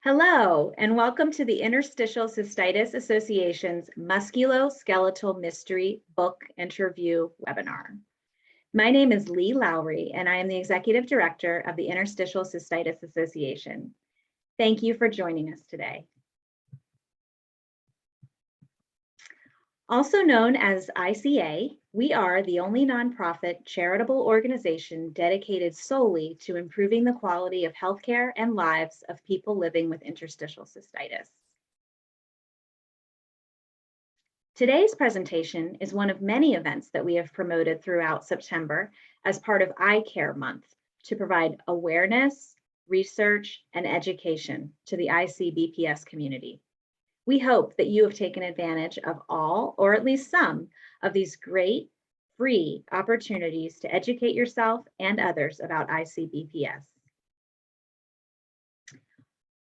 Hello, and welcome to the Interstitial Cystitis Association's Musculoskeletal Mystery Book Interview webinar. My name is Lee Lowry, and I am the Executive Director of the Interstitial Cystitis Association. Thank you for joining us today. Also known as ICA, we are the only nonprofit charitable organization dedicated solely to improving the quality of healthcare and lives of people living with interstitial cystitis. Today's presentation is one of many events that we have promoted throughout September as part of Eye Care Month to provide awareness, research, and education to the IC-BPS community. We hope that you have taken advantage of all, or at least some, of these great free opportunities to educate yourself and others about IC-BPS.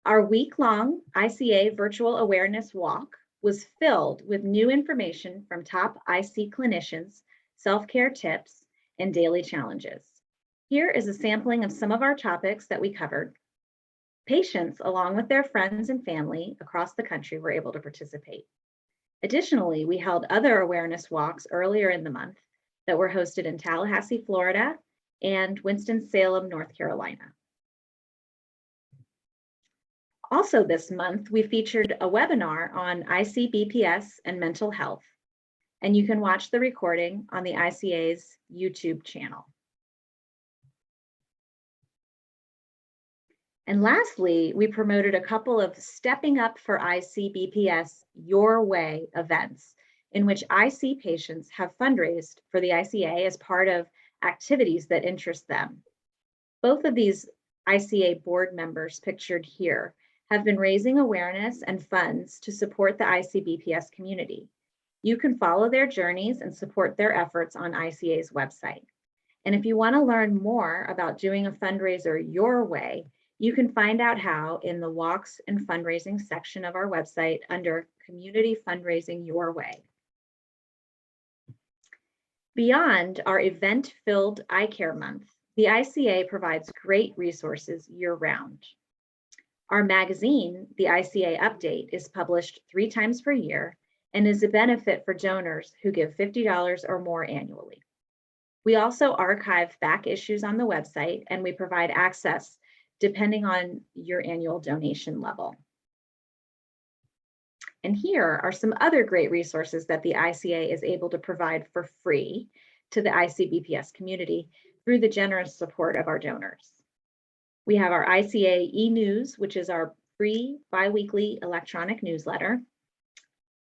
Our week-long ICA Virtual Awareness Walk was filled with new information from top IC clinicians, self-care tips, and daily challenges. Here is a sampling of some of our topics that we covered. Patients, along with their friends and family across the country, were able to participate. Additionally, we held other awareness walks earlier in the month that were hosted in Tallahassee, Florida, and Winston-Salem, North Carolina. Also this month, we featured a webinar on IC-BPS and mental health, and you can watch the recording on the ICA's YouTube channel. And lastly, we promoted a couple of Stepping Up for IC-BPS Your Way events, in which IC patients have fundraised for the ICA as part of activities that interest them. Both of these ICA board members pictured here have been raising awareness and funds to support the IC-BPS community. You can follow their journeys and support their efforts on ICA's website. And if you want to learn more about doing a fundraiser your way, you can find out how in the Walks and Fundraising section of our website under Community Fundraising Your Way. Beyond our event-filled Eye Care Month, the ICA provides great resources year-round. Our magazine, the ICA Update, is published 3 times per year and is a benefit for donors who give $50 or more annually. We also archive back issues on the website, and we provide access depending on your annual donation level. And here are some other great resources that the ICA is able to provide for free to the IC-BPS community through the generous support of our donors. We have our ICA e-news, which is our free bi-weekly electronic newsletter.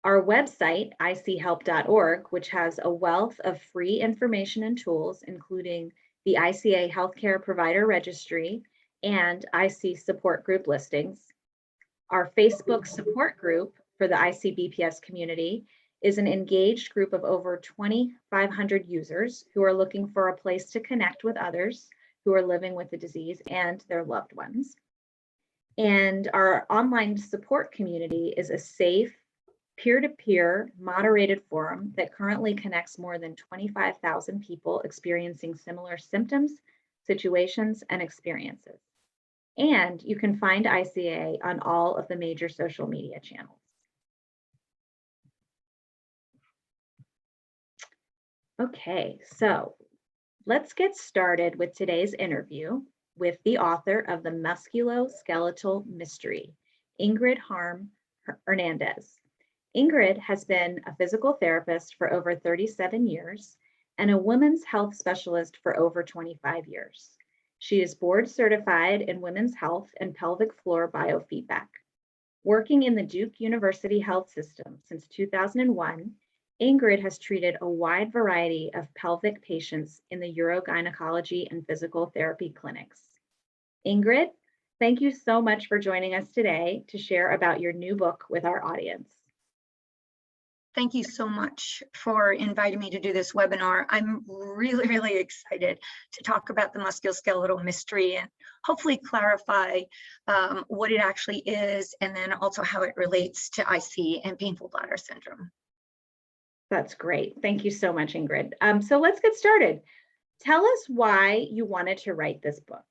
Our website, ichelp.org, which has a wealth of free information and tools, including the ICA Healthcare Provider Registry and IC support group listings. Our Facebook support group for the IC-BPS community is an engaged group of over 2,500 users who are looking for a place to connect with others who are living with the disease and their loved ones. And our online support community is a safe, peer-to-peer moderated forum that currently connects more than 25,000 people experiencing similar symptoms, situations, and experiences. And you can find ICA on all of the major social media channels. Okay, so let's get started with today's interview with the author of the Musculoskeletal Mystery, Ingrid Hernandez. Ingrid has been a physical therapist for over 37 years and a women's health specialist for over 25 years. She is board certified in women's health and pelvic floor biofeedback. Working in the Duke University Health System since 2001, Ingrid has treated a wide variety of pelvic patients in the urogynecology and physical therapy clinics. Ingrid, thank you so much for joining us today to share about your new book with our audience. Thank you so much for inviting me to do this webinar. I'm really excited to talk about the musculoskeletal mystery and hopefully clarify what it actually is, and then also how it relates to IC and painful bladder syndrome. That's great. Thank you so much, Ingrid. So let's get started. Tell us why you wanted to write this book.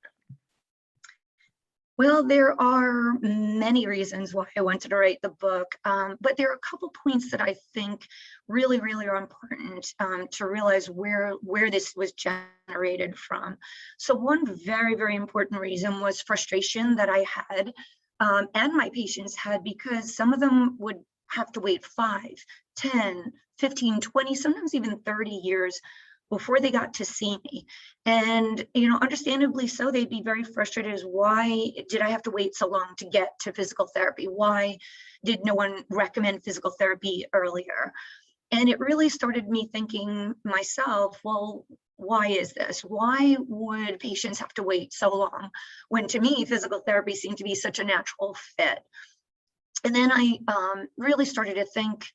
Well, there are many reasons why I wanted to write the book, but there are a couple points that I think really, really are important to realize where this was generated from. So one very, very important reason was frustration that I had and my patients had, because some of them would have to wait 5, 10, 15, 20, sometimes even 30 years before they got to see me. And, understandably so, they'd be very frustrated as, why did I have to wait so long to get to physical therapy? Why did no one recommend physical therapy earlier? And it really started me thinking myself, well, why is this? Why would patients have to wait so long when, to me, physical therapy seemed to be such a natural fit? And then I really started to think,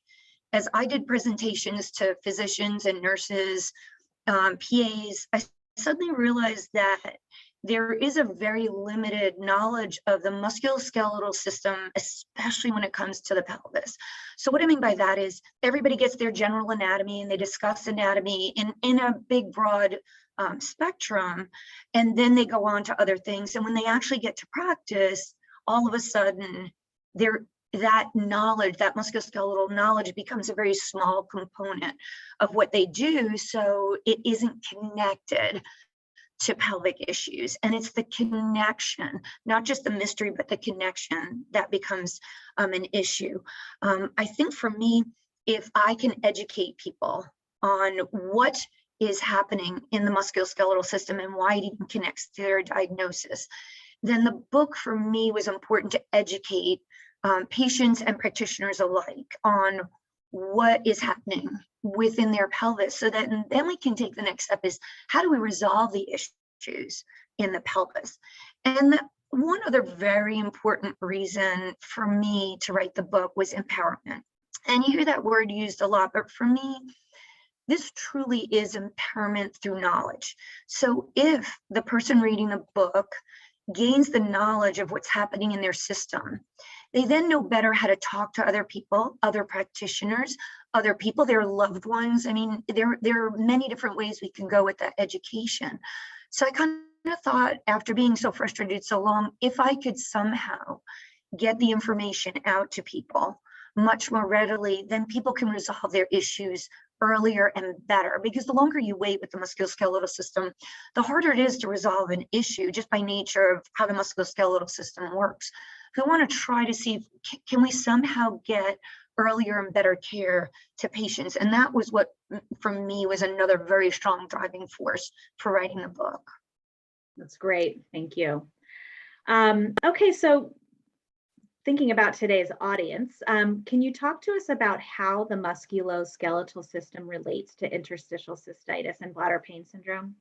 as I did presentations to physicians and nurses, PAs, I suddenly realized that there is a very limited knowledge of the musculoskeletal system, especially when it comes to the pelvis. So what I mean by that is, everybody gets their general anatomy and they discuss anatomy in a big, broad spectrum, and then they go on to other things. And when they actually get to practice, all of a sudden, that knowledge, that musculoskeletal knowledge, becomes a very small component of what they do. So it isn't connected to pelvic issues. And it's the connection, not just the mystery, but the connection, that becomes an issue. I think for me, if I can educate people on what is happening in the musculoskeletal system and why it even connects to their diagnosis, then the book for me was important to educate patients and practitioners alike on what is happening within their pelvis, so that then we can take the next step, is how do we resolve the issues in the pelvis? And one other very important reason for me to write the book was empowerment. And you hear that word used a lot, but for me, this truly is empowerment through knowledge. So if the person reading the book gains the knowledge of what's happening in their system, they then know better how to talk to other people, other practitioners, other people, their loved ones. I mean, there are many different ways we can go with that education. So I kind of thought, after being so frustrated so long, if I could somehow get the information out to people much more readily, then people can resolve their issues earlier and better. Because the longer you wait with the musculoskeletal system, the harder it is to resolve an issue, just by nature of how the musculoskeletal system works. We want to try to see, can we somehow get earlier and better care to patients? And that was what, for me, was another very strong driving force for writing the book. That's great. Thank you. Okay, so thinking about today's audience, can you talk to us about how the musculoskeletal system relates to interstitial cystitis and bladder pain syndrome?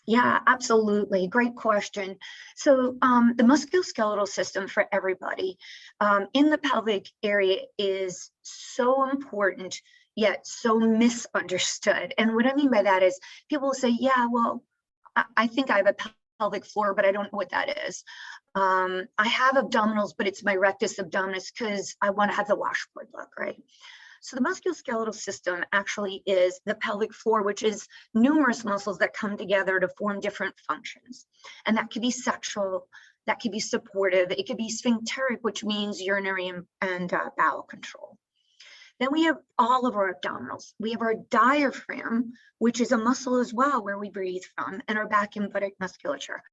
Yeah, absolutely. Great question. So the musculoskeletal system for everybody in the pelvic area is so important, yet so misunderstood. And what I mean by that is, people will say, yeah, well, I think I have a pelvic floor, but I don't know what that is. I have abdominals, but it's my rectus abdominis because I want to have the washboard look, right? So the musculoskeletal system actually is the pelvic floor, which is numerous muscles that come together to form different functions. And that could be sexual, that could be supportive, it could be sphincteric, which means urinary and bowel control. Then we have all of our abdominals. We have our diaphragm, which is a muscle as well, where we breathe from, and our back and buttock musculature.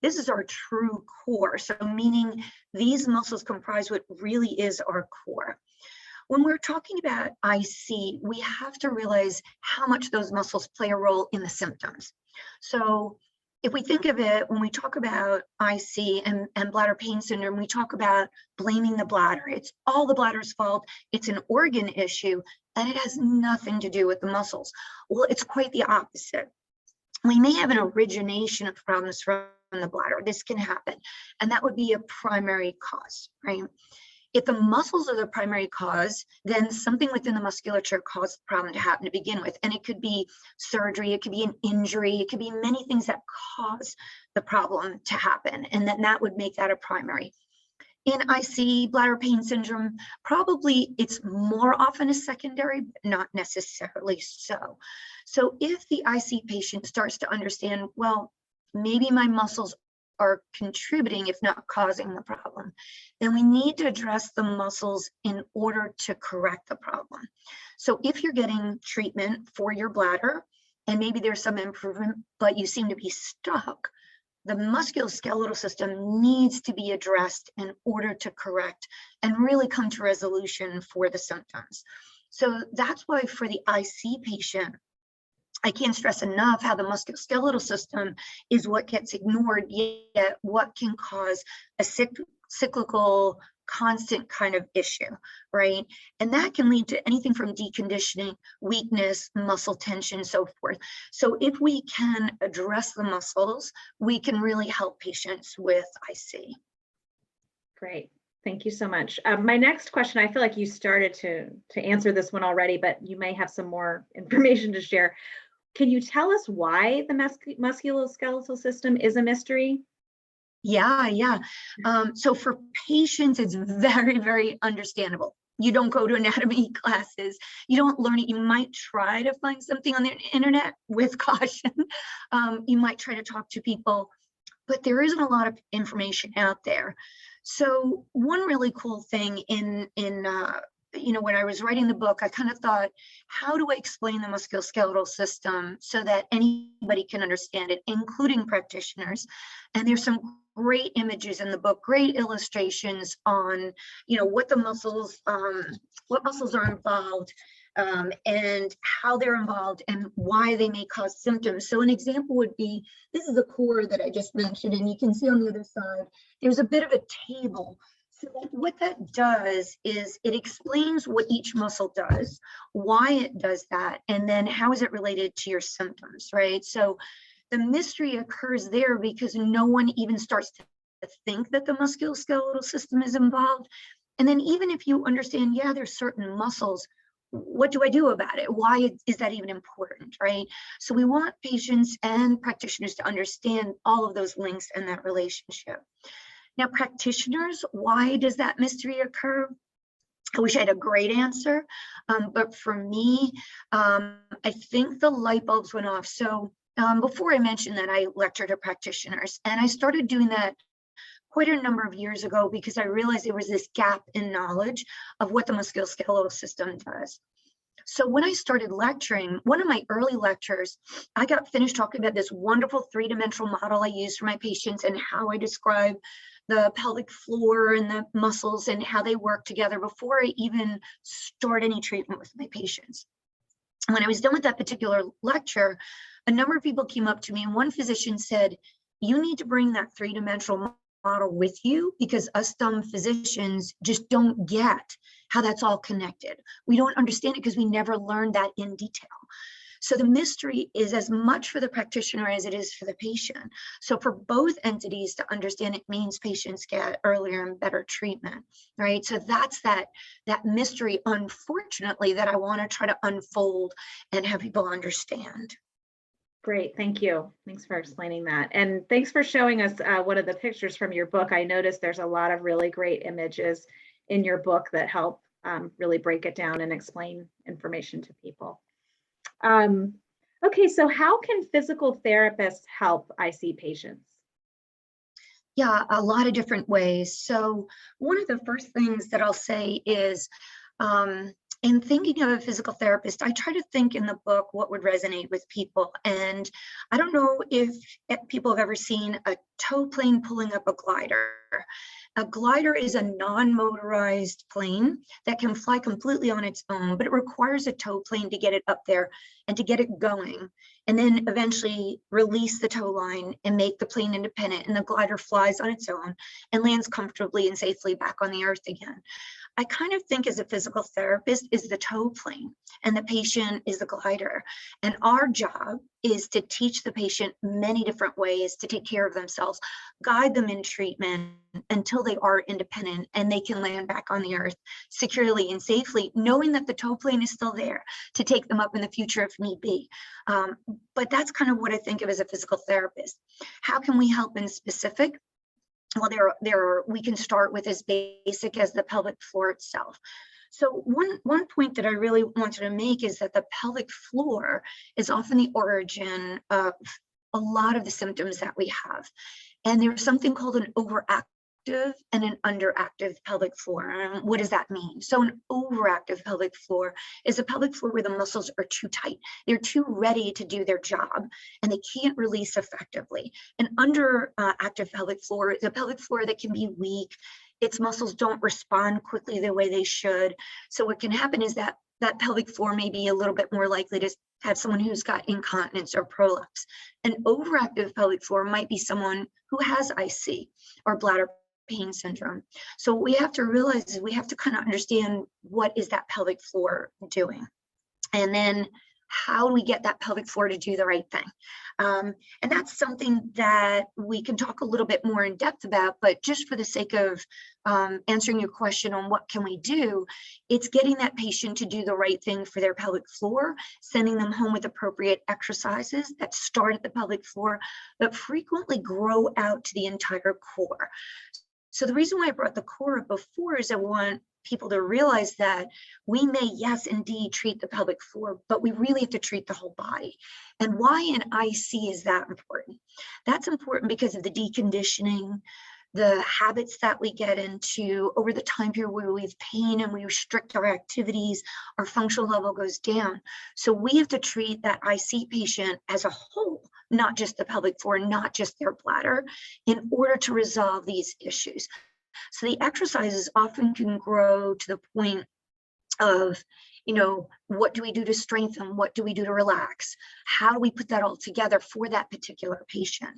This is our true core. So meaning these muscles comprise what really is our core. When we're talking about IC, we have to realize how much those muscles play a role in the symptoms. So if we think of it, when we talk about IC and bladder pain syndrome, we talk about blaming the bladder. It's all the bladder's fault. It's an organ issue, and it has nothing to do with the muscles. Well, it's quite the opposite. We may have an origination of problems from the bladder. This can happen, and that would be a primary cause, right? If the muscles are the primary cause, then something within the musculature caused the problem to happen to begin with. And it could be surgery, it could be an injury, it could be many things that cause the problem to happen. And then that would make that a primary. In IC, bladder pain syndrome, probably it's more often a secondary, but not necessarily so. So if the IC patient starts to understand, well, maybe my muscles are contributing, if not causing the problem, then we need to address the muscles in order to correct the problem. So if you're getting treatment for your bladder and maybe there's some improvement, but you seem to be stuck, the musculoskeletal system needs to be addressed in order to correct and really come to resolution for the symptoms. So that's why for the IC patient, I can't stress enough how the musculoskeletal system is what gets ignored, yet what can cause a cyclical, constant kind of issue, right? And that can lead to anything from deconditioning, weakness, muscle tension, so forth. So if we can address the muscles, we can really help patients with IC. Great. Thank you so much. My next question, I feel like you started to answer this one already, but you may have some more information to share. Can you tell us why the musculoskeletal system is a mystery? Yeah. So for patients, it's very, very understandable. You don't go to anatomy classes. You don't learn it. You might try to find something on the internet with caution. You might try to talk to people, but there isn't a lot of information out there. So one really cool thing in when I was writing the book, I kind of thought, how do I explain the musculoskeletal system so that anybody can understand it, including practitioners? And there's some great images in the book, great illustrations on, what muscles are involved, and how they're involved and why they may cause symptoms. So an example would be, this is a core that I just mentioned, and you can see on the other side, there's a bit of a table. So what that does is it explains what each muscle does, why it does that, and then how is it related to your symptoms, right? So the mystery occurs there because no one even starts to think that the musculoskeletal system is involved. And then even if you understand, yeah, there's certain muscles, what do I do about it? Why is that even important, right? So we want patients and practitioners to understand all of those links and that relationship. Now, practitioners, why does that mystery occur? I wish I had a great answer, but for me, I think the light bulbs went off. So before I mentioned that, I lectured to practitioners, and I started doing that quite a number of years ago because I realized there was this gap in knowledge of what the musculoskeletal system does. So when I started lecturing, one of my early lectures, I got finished talking about this wonderful three-dimensional model I use for my patients and how I describe the pelvic floor and the muscles and how they work together before I even start any treatment with my patients. When I was done with that particular lecture, a number of people came up to me, and one physician said, you need to bring that three-dimensional model with you because us dumb physicians just don't get how that's all connected. We don't understand it because we never learned that in detail. So the mystery is as much for the practitioner as it is for the patient. So for both entities to understand it means patients get earlier and better treatment, right? So that's that mystery, unfortunately, that I want to try to unfold and have people understand. Great, thank you. Thanks for explaining that. And thanks for showing us one of the pictures from your book. I noticed there's a lot of really great images in your book that help really break it down and explain information to people. Okay, so how can physical therapists help IC patients? Yeah, a lot of different ways. So one of the first things that I'll say is, in thinking of a physical therapist, I try to think in the book what would resonate with people. And I don't know if people have ever seen a tow plane pulling up a glider. A glider is a non-motorized plane that can fly completely on its own, but it requires a tow plane to get it up there and to get it going, and then eventually release the tow line and make the plane independent, and the glider flies on its own and lands comfortably and safely back on the earth again. I kind of think as a physical therapist is the tow plane and the patient is the glider. And our job is to teach the patient many different ways to take care of themselves, guide them in treatment until they are independent and they can land back on the earth securely and safely, knowing that the tow plane is still there to take them up in the future if need be. But that's kind of what I think of as a physical therapist. How can we help in specific? Well, we can start with as basic as the pelvic floor itself. So one point that I really wanted to make is that the pelvic floor is often the origin of a lot of the symptoms that we have. And there's something called an overactive and an underactive pelvic floor. And what does that mean? So an overactive pelvic floor is a pelvic floor where the muscles are too tight. They're too ready to do their job and they can't release effectively. An underactive pelvic floor is a pelvic floor that can be weak. Its muscles don't respond quickly the way they should. So what can happen is that that pelvic floor may be a little bit more likely to have someone who's got incontinence or prolapse. An overactive pelvic floor might be someone who has IC or bladder pain syndrome. So what we have to realize is we have to kind of understand what is that pelvic floor doing. And then how do we get that pelvic floor to do the right thing? And that's something that we can talk a little bit more in depth about, but just for the sake of answering your question on what can we do, it's getting that patient to do the right thing for their pelvic floor, sending them home with appropriate exercises that start at the pelvic floor, but frequently grow out to the entire core. So the reason why I brought the core up before is I want people to realize that we may, yes, indeed treat the pelvic floor, but we really have to treat the whole body. And why an IC is that important? That's important because of the deconditioning, the habits that we get into over the time period where we have pain and we restrict our activities, our functional level goes down. So we have to treat that IC patient as a whole, not just the pelvic floor, not just their bladder, in order to resolve these issues. So the exercises often can grow to the point of, what do we do to strengthen? What do we do to relax? How do we put that all together for that particular patient?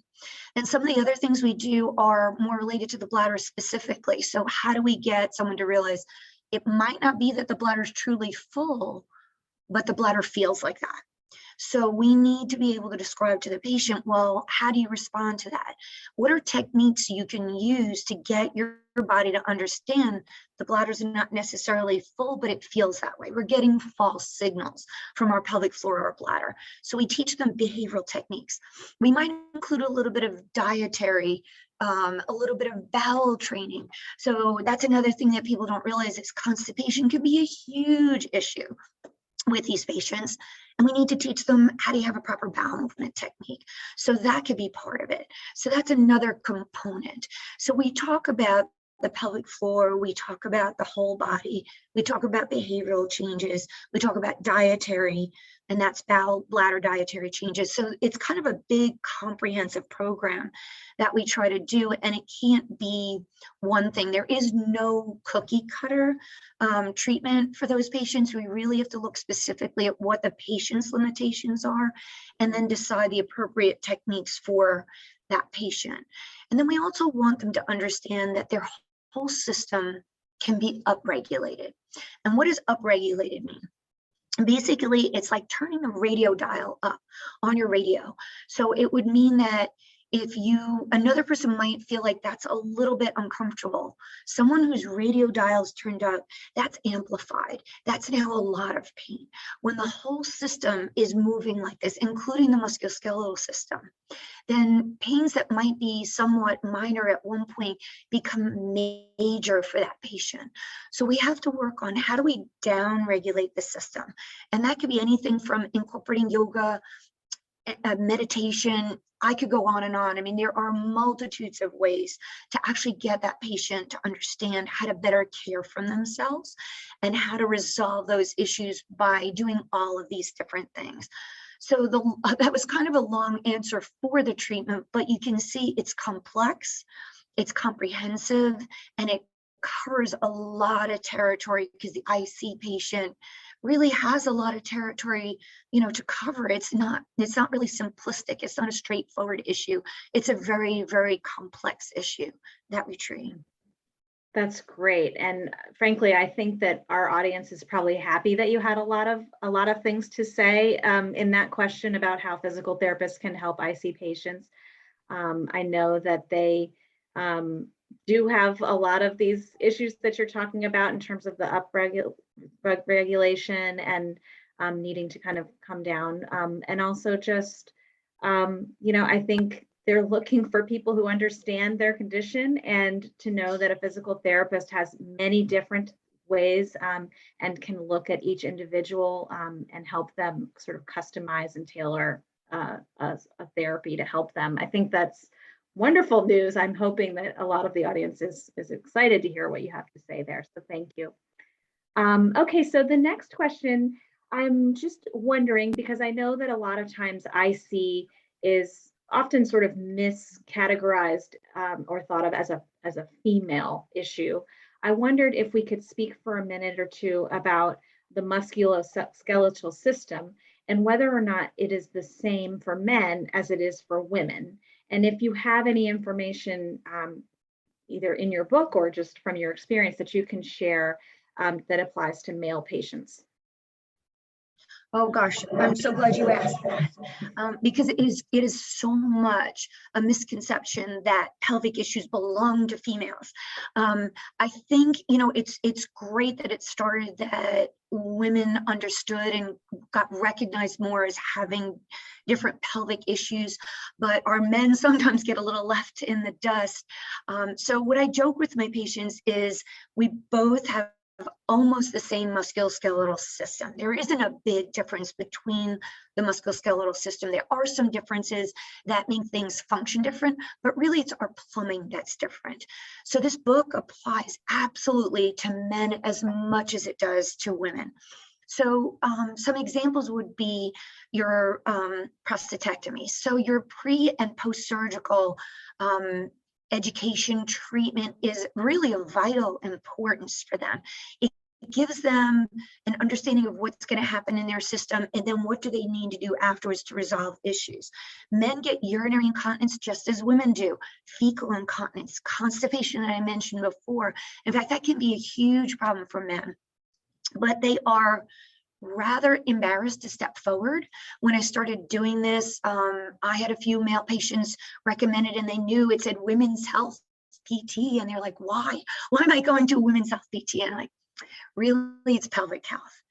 And some of the other things we do are more related to the bladder specifically. So how do we get someone to realize it might not be that the bladder is truly full, but the bladder feels like that? So we need to be able to describe to the patient, well, how do you respond to that? What are techniques you can use to get your body to understand the bladder's not necessarily full, but it feels that way? We're getting false signals from our pelvic floor or bladder. So we teach them behavioral techniques. We might include a little bit of dietary, a little bit of bowel training. So that's another thing that people don't realize is constipation can be a huge issue with these patients, and we need to teach them how do you have a proper bowel movement technique. So that could be part of it. So that's another component. So we talk about the pelvic floor, we talk about the whole body, we talk about behavioral changes, we talk about dietary, and that's bowel, bladder dietary changes. So it's kind of a big comprehensive program that we try to do, and it can't be one thing. There is no cookie cutter treatment for those patients. We really have to look specifically at what the patient's limitations are and then decide the appropriate techniques for that patient. And then we also want them to understand that their whole system can be upregulated. And what does upregulated mean? Basically, it's like turning a radio dial up on your radio. So it would mean that if another person might feel like that's a little bit uncomfortable, someone whose radio dial's turned up, that's amplified. That's now a lot of pain. When the whole system is moving like this, including the musculoskeletal system, then pains that might be somewhat minor at one point become major for that patient. So we have to work on how do we down-regulate the system. And that could be anything from incorporating yoga, meditation. I could go on and on. I mean, there are multitudes of ways to actually get that patient to understand how to better care for themselves and how to resolve those issues by doing all of these different things. So that was kind of a long answer for the treatment, but you can see it's complex, it's comprehensive, and it covers a lot of territory because the IC patient really has a lot of territory, to cover. It's not really simplistic. It's not a straightforward issue. It's a very, very complex issue that we treat. That's great. And frankly, I think that our audience is probably happy that you had a lot of things to say in that question about how physical therapists can help IC patients. I know that they do have a lot of these issues that you're talking about in terms of the upregulation and needing to kind of come down. And also just, I think they're looking for people who understand their condition and to know that a physical therapist has many different ways and can look at each individual and help them sort of customize and tailor a therapy to help them. I think that's wonderful news. I'm hoping that a lot of the audience is excited to hear what you have to say there. So thank you. Okay, so the next question, I'm just wondering, because I know that a lot of times IC is often sort of miscategorized or thought of as a female issue. I wondered if we could speak for a minute or two about the musculoskeletal system and whether or not it is the same for men as it is for women. And if you have any information, either in your book or just from your experience, that you can share that applies to male patients. Oh gosh, I'm so glad you asked that, because it is so much a misconception that pelvic issues belong to females. I think, you know, it's great that it started that women understood and got recognized more as having different pelvic issues, but our men sometimes get a little left in the dust. So what I joke with my patients is we both have almost the same musculoskeletal system. There isn't a big difference between the musculoskeletal system. There are some differences that make things function different, but really it's our plumbing that's different. So this book applies absolutely to men as much as it does to women. So some examples would be your prostatectomy. So your pre and post-surgical education treatment is really of vital importance for them. It gives them an understanding of what's going to happen in their system, and then what do they need to do afterwards to resolve issues. Men get urinary incontinence just as women do, fecal incontinence, constipation that I mentioned before. In fact, that can be a huge problem for men, but they are rather embarrassed to step forward. When I started doing this, I had a few male patients recommended, and they knew it said women's health PT, and they're like, why am I going to a women's health PT? And I'm like, really, it's pelvic health,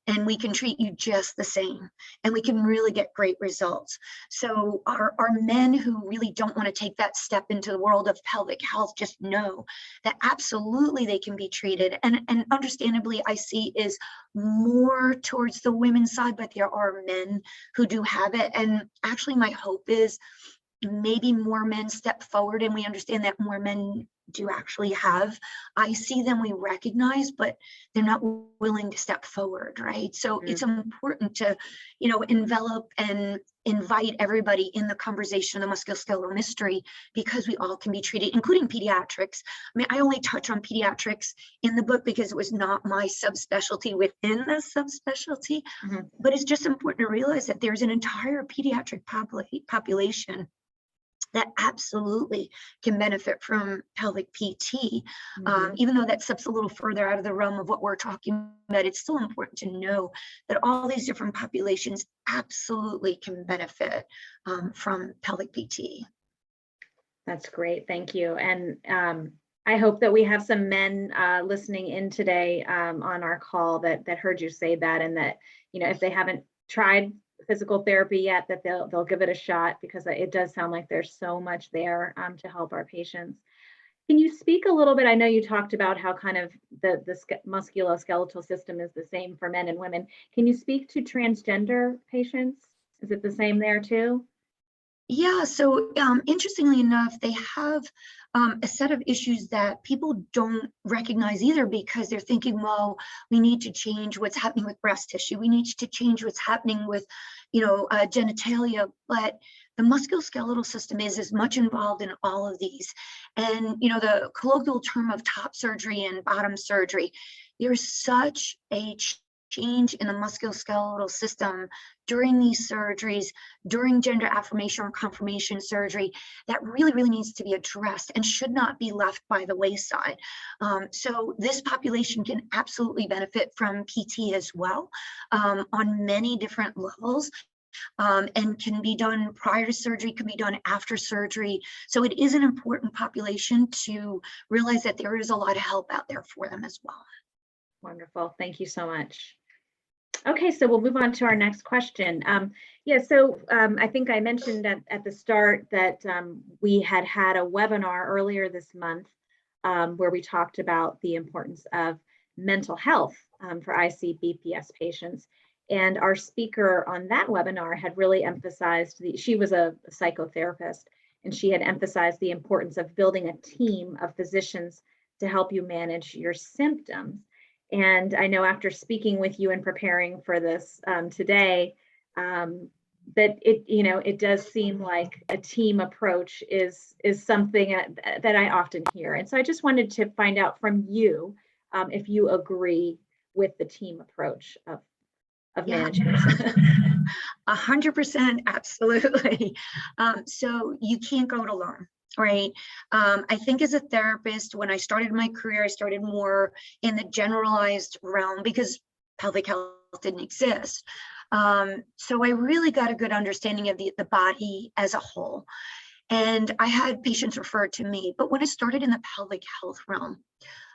and we can treat you just the same, and we can really get great results. So our men who really don't want to take that step into the world of pelvic health just know that absolutely they can be treated. And understandably, I see is more towards the women's side, but there are men who do have it. And actually my hope is maybe more men step forward, and we understand that more men do actually have. I see them, we recognize, but they're not willing to step forward, right? So it's important to, you know, envelop and invite everybody in the conversation of the musculoskeletal mystery, because we all can be treated, including pediatrics. I mean, I only touch on pediatrics in the book because it was not my subspecialty within the subspecialty, but it's just important to realize that there's an entire pediatric population that absolutely can benefit from pelvic PT. Even though that steps a little further out of the realm of what we're talking about, it's still important to know that all these different populations absolutely can benefit from pelvic PT. That's great, thank you. And I hope that we have some men listening in today on our call that heard you say that, and that, you know, if they haven't tried physical therapy yet, that they'll give it a shot, because it does sound like there's so much there to help our patients. Can you speak a little bit? I know you talked about how kind of the musculoskeletal system is the same for men and women. Can you speak to transgender patients? Is it the same there too? Yeah, so interestingly enough, they have a set of issues that people don't recognize either, because they're thinking, well, we need to change what's happening with breast tissue. We need to change what's happening with, you know, genitalia. But the musculoskeletal system is as much involved in all of these. And, you know, the colloquial term of top surgery and bottom surgery, there's such a change in the musculoskeletal system during these surgeries, during gender affirmation or confirmation surgery, that really, really needs to be addressed and should not be left by the wayside. So this population can absolutely benefit from PT as well, on many different levels. And can be done prior to surgery, can be done after surgery. So it is an important population to realize that there is a lot of help out there for them as well. Wonderful, thank you so much. Okay, so we'll move on to our next question. So I think I mentioned at the start that we had a webinar earlier this month where we talked about the importance of mental health for IC-BPS patients. And our speaker on that webinar had really emphasized, she was a psychotherapist, and she had emphasized the importance of building a team of physicians to help you manage your symptoms. And I know after speaking with you and preparing for this today, that it does seem like a team approach is something that I often hear. And so I just wanted to find out from you if you agree with the team approach of managing your symptoms. 100%, absolutely. So you can't go it alone, right? I think as a therapist, when I started my career, I started more in the generalized realm because pelvic health didn't exist. So I really got a good understanding of the body as a whole. And I had patients referred to me, but when I started in the pelvic health realm,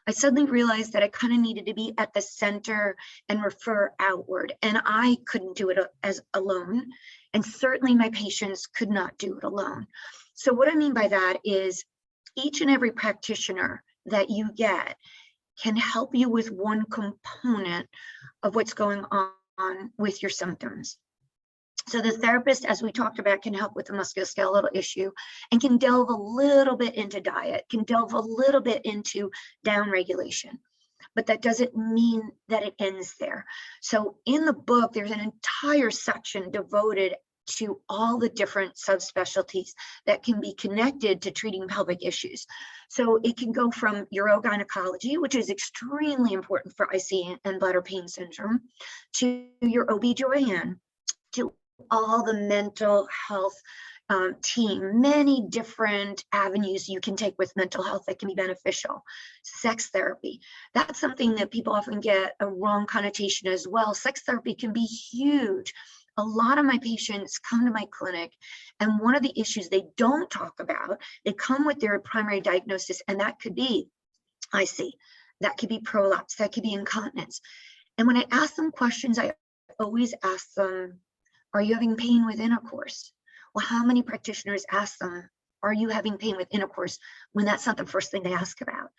I suddenly realized that I kind of needed to be at the center and refer outward, and I couldn't do it as alone. And certainly my patients could not do it alone. So what I mean by that is each and every practitioner that you get can help you with one component of what's going on with your symptoms. So the therapist, as we talked about, can help with the musculoskeletal issue and can delve a little bit into diet, can delve a little bit into downregulation, but that doesn't mean that it ends there. So in the book, there's an entire section devoted to all the different subspecialties that can be connected to treating pelvic issues. So it can go from urogynecology, which is extremely important for IC and bladder pain syndrome, to your OBGYN, to all the mental health team, many different avenues you can take with mental health that can be beneficial. Sex therapy, that's something that people often get a wrong connotation as well. Sex therapy can be huge. A lot of my patients come to my clinic, and one of the issues they don't talk about, they come with their primary diagnosis, and that could be IC, that could be prolapse, that could be incontinence. And when I ask them questions, I always ask them, are you having pain with intercourse? Well, how many practitioners ask them, are you having pain with intercourse, when that's not the first thing they ask about?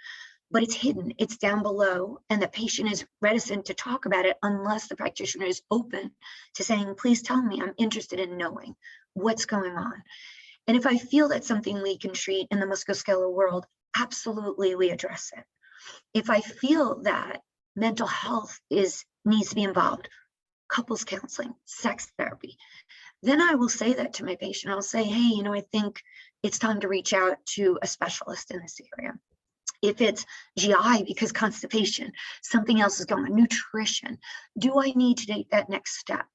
But it's hidden, it's down below, and the patient is reticent to talk about it unless the practitioner is open to saying, please tell me, I'm interested in knowing what's going on. And if I feel that's something we can treat in the musculoskeletal world, absolutely we address it. If I feel that mental health needs to be involved, couples counseling, sex therapy, then I will say that to my patient. I'll say, hey, I think it's time to reach out to a specialist in this area. If it's GI because constipation, something else is going on, nutrition, do I need to take that next step?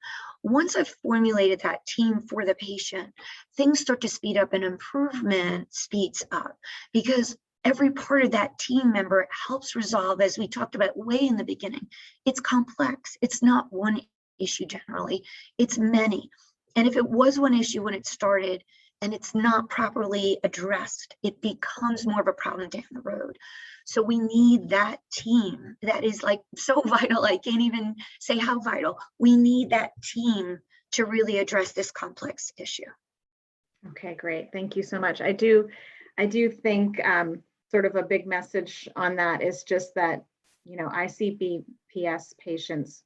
Once I've formulated that team for the patient, things start to speed up and improvement speeds up, because every part of that team member helps resolve, as we talked about way in the beginning. It's complex. It's not one issue generally, it's many. And if it was one issue when it started and it's not properly addressed, it becomes more of a problem down the road. So we need that team that is like so vital. I can't even say how vital. We need that team to really address this complex issue. Okay, great. Thank you so much. I do think sort of a big message on that is just that, ICBPS patients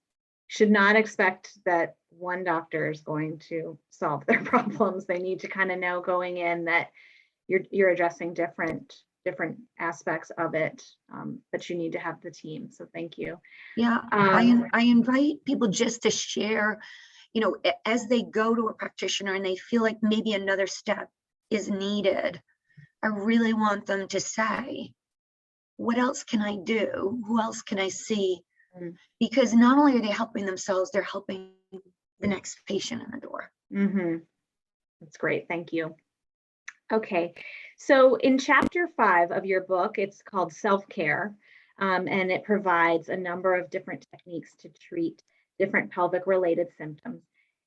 should not expect that one doctor is going to solve their problems. They need to kind of know going in that you're addressing different aspects of it, but you need to have the team. So thank you. Yeah, I invite people just to share, as they go to a practitioner and they feel like maybe another step is needed, I really want them to say, what else can I do? Who else can I see? Because not only are they helping themselves, they're helping the next patient in the door. Mm-hmm. That's great. Thank you. Okay, so in chapter 5 of your book, it's called Selfcare, and it provides a number of different techniques to treat different pelvic related symptoms.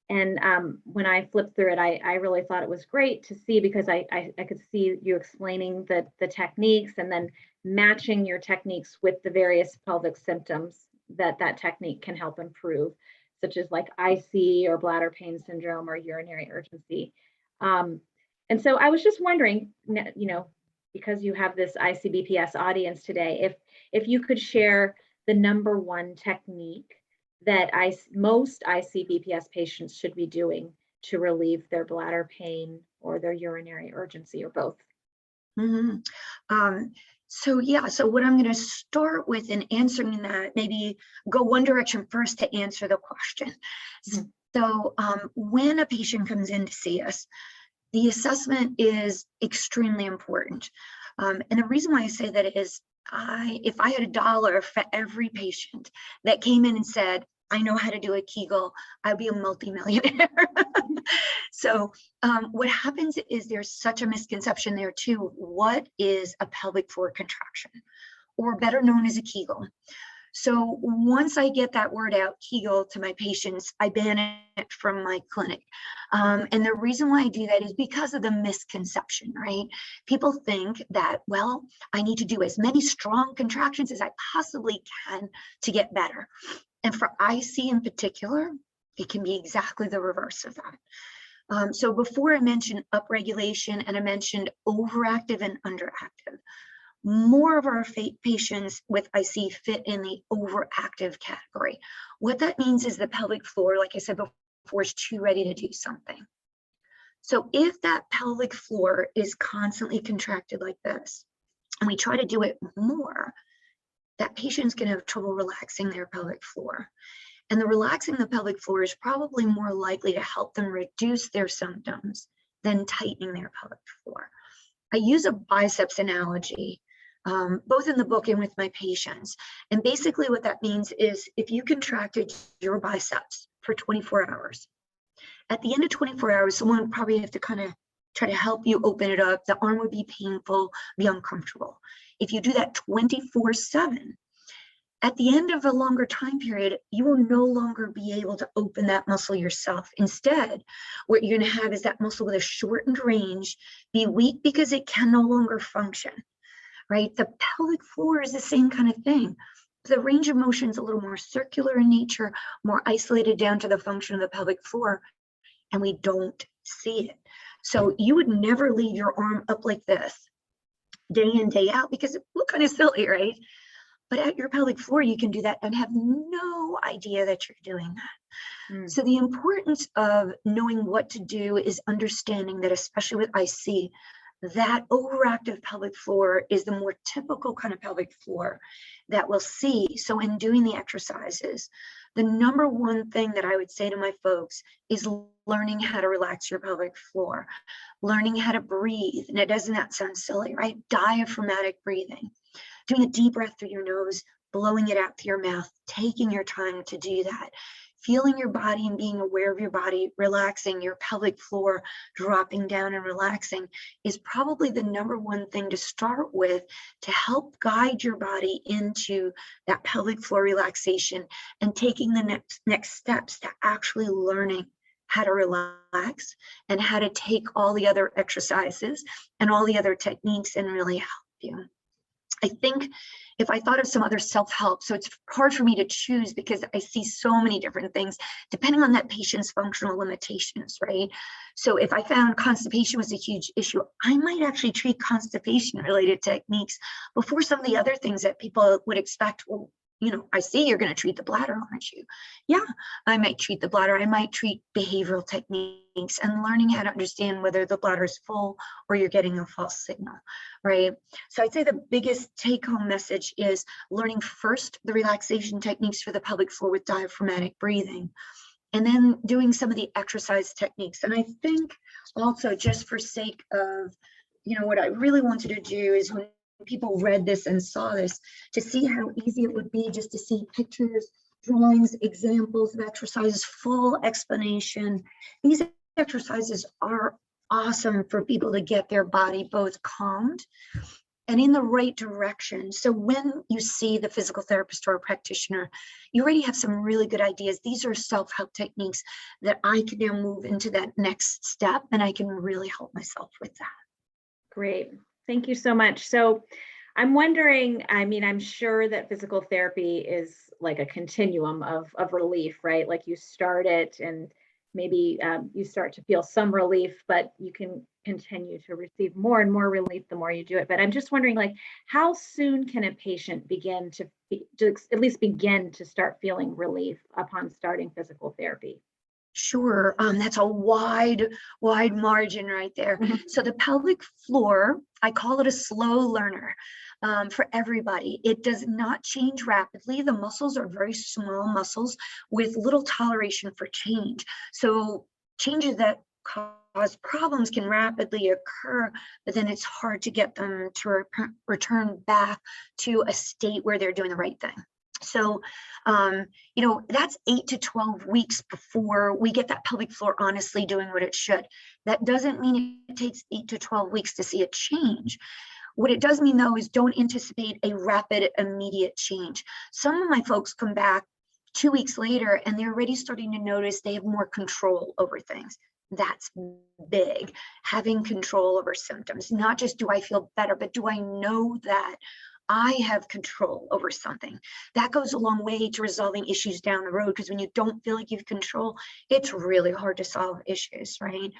And when I flipped through it, I really thought it was great to see, because I could see you explaining the techniques and then matching your techniques with the various pelvic symptoms that technique can help improve, such as like IC or bladder pain syndrome or urinary urgency. And so I was just wondering, because you have this ICBPS audience today, if you could share the number one technique that most ICBPS patients should be doing to relieve their bladder pain or their urinary urgency, or both? Mhm. So yeah, so what I'm going to start with in answering that, maybe go one direction first to answer the question. Mhm. So when a patient comes in to see us, the assessment is extremely important. And the reason why I say that is if I had $1 for every patient that came in and said, I know how to do a Kegel, I'd be a multimillionaire. So what happens is there's such a misconception there too. What is a pelvic floor contraction, or better known as a Kegel? So once I get that word out, Kegel, to my patients, I ban it from my clinic. And the reason why I do that is because of the misconception, right? People think that, well, I need to do as many strong contractions as I possibly can to get better. And for IC in particular, it can be exactly the reverse of that. So before I mentioned upregulation and I mentioned overactive and underactive, more of our patients with IC fit in the overactive category. What that means is the pelvic floor, like I said before, is too ready to do something. So if that pelvic floor is constantly contracted like this, and we try to do it more, that patient's going to have trouble relaxing their pelvic floor. And the relaxing the pelvic floor is probably more likely to help them reduce their symptoms than tightening their pelvic floor. I use a biceps analogy, both in the book and with my patients. And basically what that means is if you contracted your biceps for 24 hours, at the end of 24 hours, someone would probably have to kind of try to help you open it up. The arm would be painful, be uncomfortable. If you do that 24/7, at the end of a longer time period, you will no longer be able to open that muscle yourself. Instead, what you're going to have is that muscle with a shortened range be weak because it can no longer function, right? The pelvic floor is the same kind of thing. The range of motion is a little more circular in nature, more isolated down to the function of the pelvic floor, and we don't see it. So you would never leave your arm up like this day in, day out, because it looks kind of silly, right? But at your pelvic floor, you can do that and have no idea that you're doing that. So the importance of knowing what to do is understanding that, especially with IC, that overactive pelvic floor is the more typical kind of pelvic floor that we'll see. So in doing the exercises, the number one thing that I would say to my folks is learning how to relax your pelvic floor, learning how to breathe. And doesn't that sound silly, right? Diaphragmatic breathing. Doing a deep breath through your nose, blowing it out through your mouth, taking your time to do that, feeling your body and being aware of your body, relaxing your pelvic floor, dropping down and relaxing is probably the number one thing to start with to help guide your body into that pelvic floor relaxation and taking the next steps to actually learning how to relax and how to take all the other exercises and all the other techniques and really help you. I think if I thought of some other self-help, so it's hard for me to choose because I see so many different things depending on that patient's functional limitations, right? So if I found constipation was a huge issue, I might actually treat constipation related techniques before some of the other things that people would expect. Well, you know, I see you're going to treat the bladder, aren't you? Yeah, I might treat the bladder. I might treat behavioral techniques and learning how to understand whether the bladder is full or you're getting a false signal, right? So I'd say the biggest take-home message is learning first the relaxation techniques for the pelvic floor with diaphragmatic breathing, and then doing some of the exercise techniques. And I think also, just for sake of, you know, what I really wanted to do is when people read this and saw this, to see how easy it would be just to see pictures, drawings, examples of exercises, full explanation. These exercises are awesome for people to get their body both calmed and in the right direction. So when you see the physical therapist or a practitioner, you already have some really good ideas. These are self-help techniques that I can now move into that next step, and I can really help myself with that. Great. Thank you so much. So I'm wondering, I mean, I'm sure that physical therapy is like a continuum of relief, right? Like you start it and maybe you start to feel some relief, but you can continue to receive more and more relief the more you do it. But I'm just wondering, like, how soon can a patient begin to at least begin to start feeling relief upon starting physical therapy? Sure, that's a wide margin right there. Mhm. So the pelvic floor, I call it a slow learner for everybody. It does not change rapidly. The muscles are very small muscles with little toleration for change. So changes that cause problems can rapidly occur, but then it's hard to get them to return back to a state where they're doing the right thing. So, that's 8 to 12 weeks before we get that pelvic floor honestly doing what it should. That doesn't mean it takes 8 to 12 weeks to see a change. What it does mean, though, is don't anticipate a rapid, immediate change. Some of my folks come back 2 weeks later and they're already starting to notice they have more control over things. That's big, having control over symptoms. Not just do I feel better, but do I know that I have control over something? That goes a long way to resolving issues down the road, because when you don't feel like you have control, it's really hard to solve issues, right?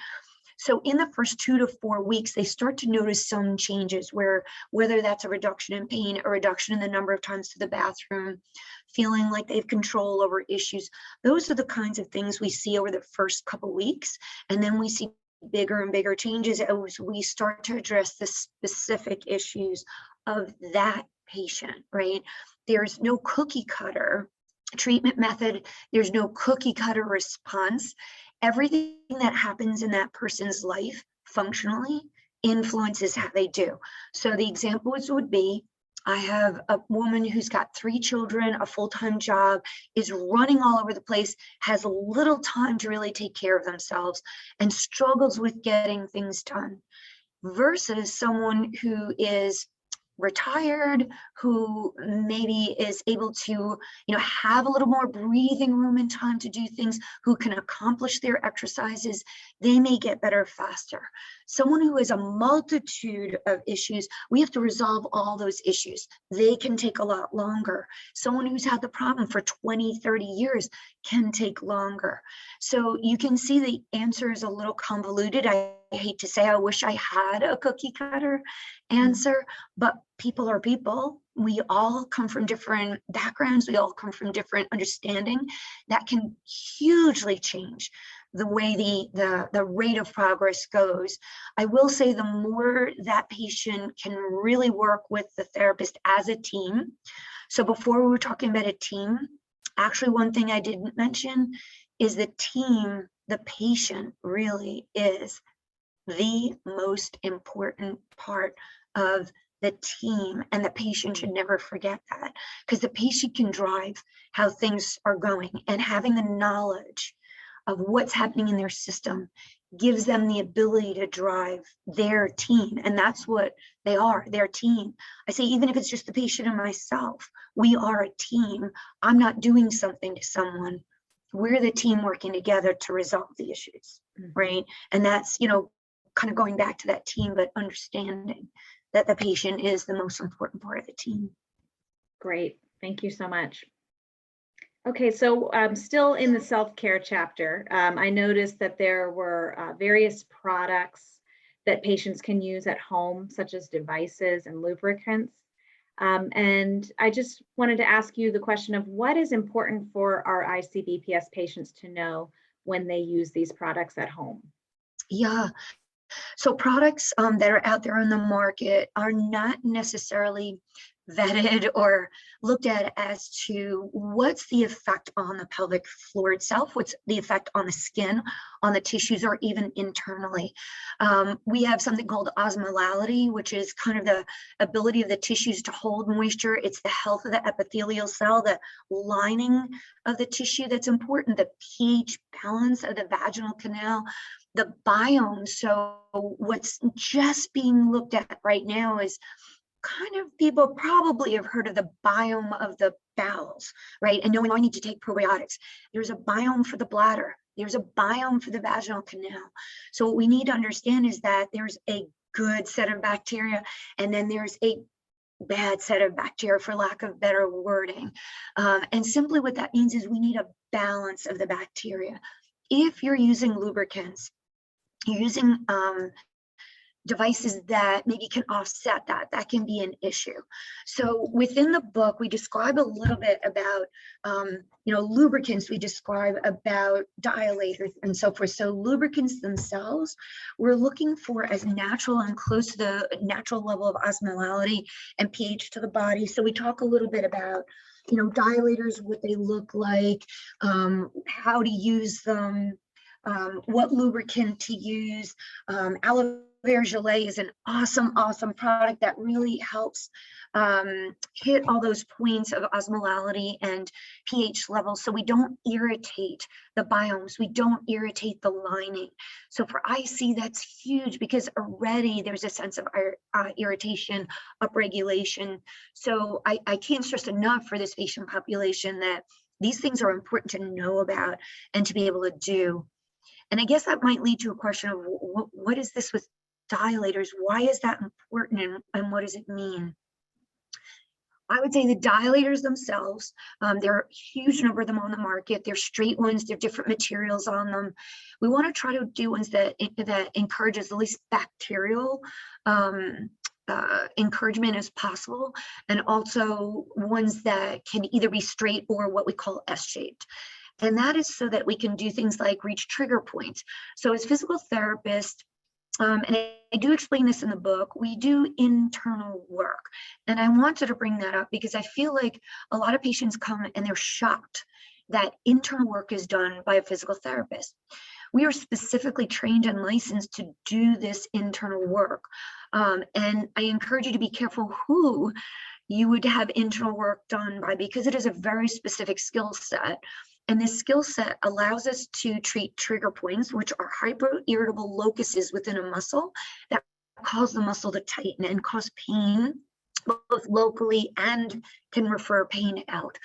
So in the first 2 to 4 weeks, they start to notice some changes, where whether that's a reduction in pain, a reduction in the number of times to the bathroom, feeling like they have control over issues. Those are the kinds of things we see over the first couple weeks. And then we see bigger and bigger changes as we start to address the specific issues of that patient, right? There's no cookie cutter treatment method. There's no cookie cutter response. Everything that happens in that person's life functionally influences how they do. So the examples would be, I have a woman who's got 3 children, a full-time job, is running all over the place, has little time to really take care of themselves, and struggles with getting things done, versus someone who is retired, who maybe is able to, have a little more breathing room and time to do things, who can accomplish their exercises. They may get better faster. Someone who has a multitude of issues, we have to resolve all those issues. They can take a lot longer. Someone who's had the problem for 20, 30 years can take longer. So you can see the answer is a little convoluted. I hate to say, I wish I had a cookie cutter answer, but people are people. We all come from different backgrounds. We all come from different understanding that can hugely change the way the rate of progress goes. I will say the more that patient can really work with the therapist as a team. So before we were talking about a team, actually one thing I didn't mention is the team, the patient really is the most important part of the team, and the patient should never forget that, because the patient can drive how things are going, and having the knowledge of what's happening in their system gives them the ability to drive their team. And that's what they are, their team. I say, even if it's just the patient and myself, we are a team. I'm not doing something to someone. We're the team working together to resolve the issues, right? And that's, kind of going back to that team, but understanding that the patient is the most important part of the team. Great. Thank you so much. Okay, so still in the self-care chapter, I noticed that there were various products that patients can use at home, such as devices and lubricants. And I just wanted to ask you the question of what is important for our ICBPS patients to know when they use these products at home? Yeah. So products that are out there on the market are not necessarily vetted or looked at as to what's the effect on the pelvic floor itself, what's the effect on the skin, on the tissues, or even internally. We have something called osmolality, which is kind of the ability of the tissues to hold moisture. It's the health of the epithelial cell, the lining of the tissue that's important, the pH balance of the vaginal canal, the biome. So what's just being looked at right now is kind of, people probably have heard of the biome of the bowels, right? And knowing I need to take probiotics. There's a biome for the bladder. There's a biome for the vaginal canal. So what we need to understand is that there's a good set of bacteria, and then there's a bad set of bacteria, for lack of better wording. And simply what that means is we need a balance of the bacteria. if you're using lubricants, you're using devices that maybe can offset that, that can be an issue. So within the book, we describe a little bit about, lubricants, we describe about dilators and so forth. So lubricants themselves, we're looking for as natural and close to the natural level of osmolality and pH to the body. So we talk a little bit about, dilators, what they look like, how to use them, what lubricant to use. Aloe vera gelée is an awesome product that really helps hit all those points of osmolality and pH levels, so we don't irritate the biomes, we don't irritate the lining. So for IC, that's huge because already there's a sense of irritation, upregulation. So I can't stress enough for this patient population that these things are important to know about and to be able to do. And I guess that might lead to a question of what is this with dilators? Why is that important, and what does it mean? I would say the dilators themselves, there are a huge number of them on the market. They're straight ones, they're different materials on them. We want to try to do ones that encourages the least bacterial encouragement as possible, and also ones that can either be straight or what we call S-shaped. And that is so that we can do things like reach trigger points. So as physical therapists, and I do explain this in the book, we do internal work. And I wanted to bring that up because I feel like a lot of patients come and they're shocked that internal work is done by a physical therapist. We are specifically trained and licensed to do this internal work. And I encourage you to be careful who you would have internal work done by, because it is a very specific skill set. And this skill set allows us to treat trigger points, which are hyper-irritable locuses within a muscle that cause the muscle to tighten and cause pain, both locally and can refer pain out.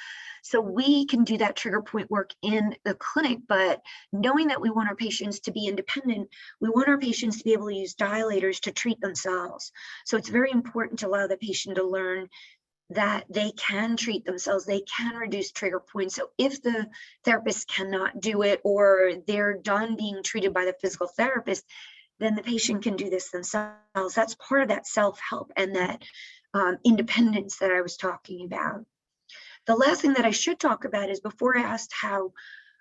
So we can do that trigger point work in the clinic, but knowing that we want our patients to be independent, we want our patients to be able to use dilators to treat themselves. So it's very important to allow the patient to learn that they can treat themselves, they can reduce trigger points. So if the therapist cannot do it, or they're done being treated by the physical therapist, then the patient can do this themselves. That's part of that self-help and that independence that I was talking about. The last thing that I should talk about is, before I asked how,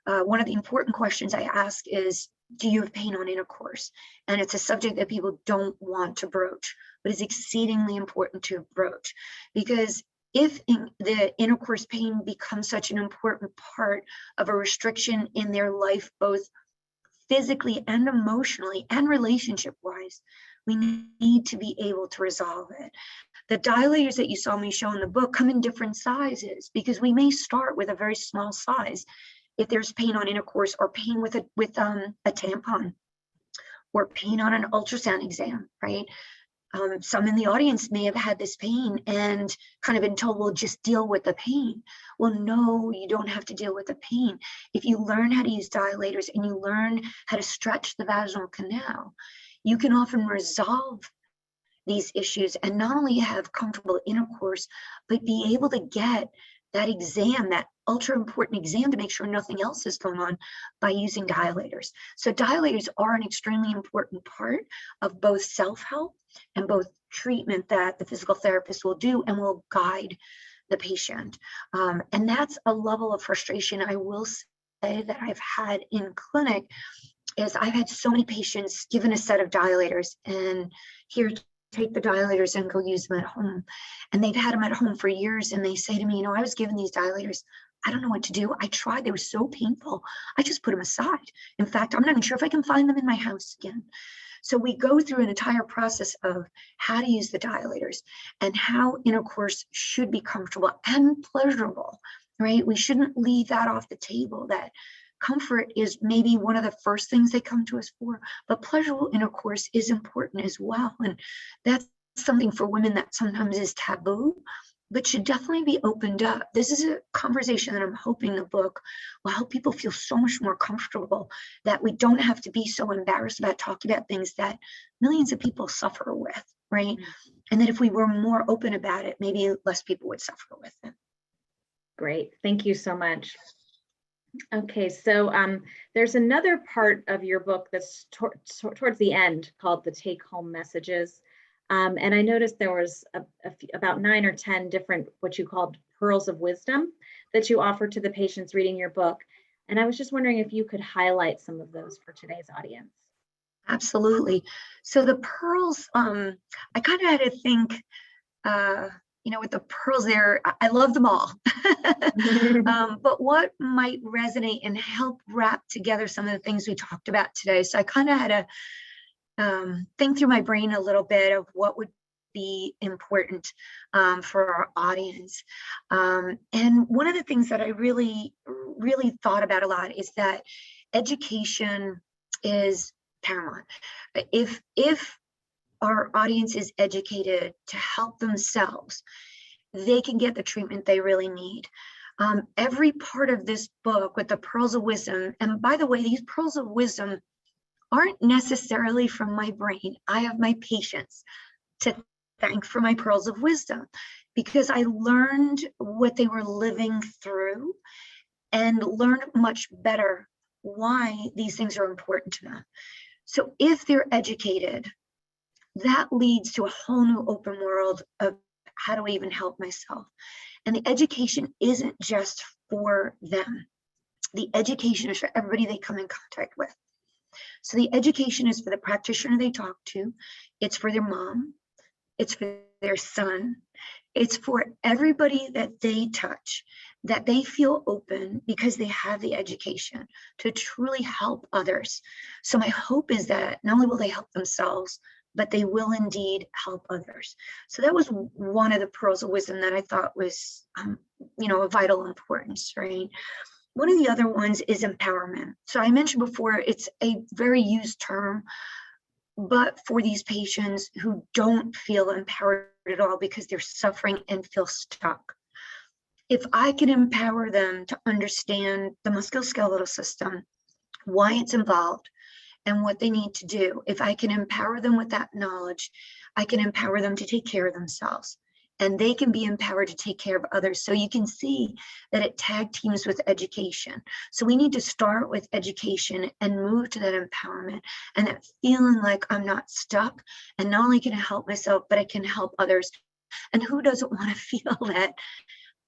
one of the important questions I ask is, do you have pain on intercourse? And it's a subject that people don't want to broach, but is exceedingly important to broach, because if the intercourse pain becomes such an important part of a restriction in their life, both physically and emotionally and relationship wise, we need to be able to resolve it. The dilators that you saw me show in the book come in different sizes, because we may start with a very small size if there's pain on intercourse, or pain with a tampon, or pain on an ultrasound exam, right? Some in the audience may have had this pain and kind of been told, well, just deal with the pain. Well, no, you don't have to deal with the pain. If you learn how to use dilators and you learn how to stretch the vaginal canal, you can often resolve these issues and not only have comfortable intercourse, but be able to get that exam, that ultra important exam, to make sure nothing else is going on, by using dilators. So dilators are an extremely important part of both self-help and both treatment that the physical therapist will do and will guide the patient. And that's a level of frustration I will say that I've had in clinic, is I've had so many patients given a set of dilators and here, take the dilators and go use them at home. And they've had them at home for years. And they say to me, I was given these dilators, I don't know what to do. I tried, they were so painful. I just put them aside. In fact, I'm not even sure if I can find them in my house again. So we go through an entire process of how to use the dilators and how intercourse should be comfortable and pleasurable, right? We shouldn't leave that off the table, that comfort is maybe one of the first things they come to us for, but pleasurable intercourse is important as well. And that's something for women that sometimes is taboo, but should definitely be opened up. This is a conversation that I'm hoping the book will help people feel so much more comfortable, that we don't have to be so embarrassed about talking about things that millions of people suffer with, right? And that if we were more open about it, maybe less people would suffer with it. Great, thank you so much. Okay, so there's another part of your book that's towards the end called the take-home messages. And I noticed there was about 9 or 10 different, what you called pearls of wisdom that you offer to the patients reading your book. And I was just wondering if you could highlight some of those for today's audience. Absolutely. So the pearls, I kind of had to think, with the pearls there, I love them all. But what might resonate and help wrap together some of the things we talked about today? So I kind of had to think through my brain a little bit of what would be important for our audience. And one of the things that I really, really thought about a lot is that education is paramount. If our audience is educated to help themselves, they can get the treatment they really need. Every part of this book with the pearls of wisdom, and by the way, these pearls of wisdom aren't necessarily from my brain. I have my patients to thank for my pearls of wisdom, because I learned what they were living through and learned much better why these things are important to them. So if they're educated, that leads to a whole new open world of how do I even help myself? And the education isn't just for them. The education is for everybody they come in contact with. So the education is for the practitioner they talk to. It's for their mom. It's for their son. It's for everybody that they touch, that they feel open because they have the education to truly help others. So my hope is that not only will they help themselves, but they will indeed help others. So that was one of the pearls of wisdom that I thought was, of vital importance, right? One of the other ones is empowerment. So I mentioned before, it's a very used term, but for these patients who don't feel empowered at all because they're suffering and feel stuck. If I can empower them to understand the musculoskeletal system, why it's involved, and what they need to do, if I can empower them with that knowledge, I can empower them to take care of themselves, and they can be empowered to take care of others. So you can see that it tag teams with education. So we need to start with education and move to that empowerment and that feeling like I'm not stuck, and not only can I help myself, but I can help others. And who doesn't want to feel that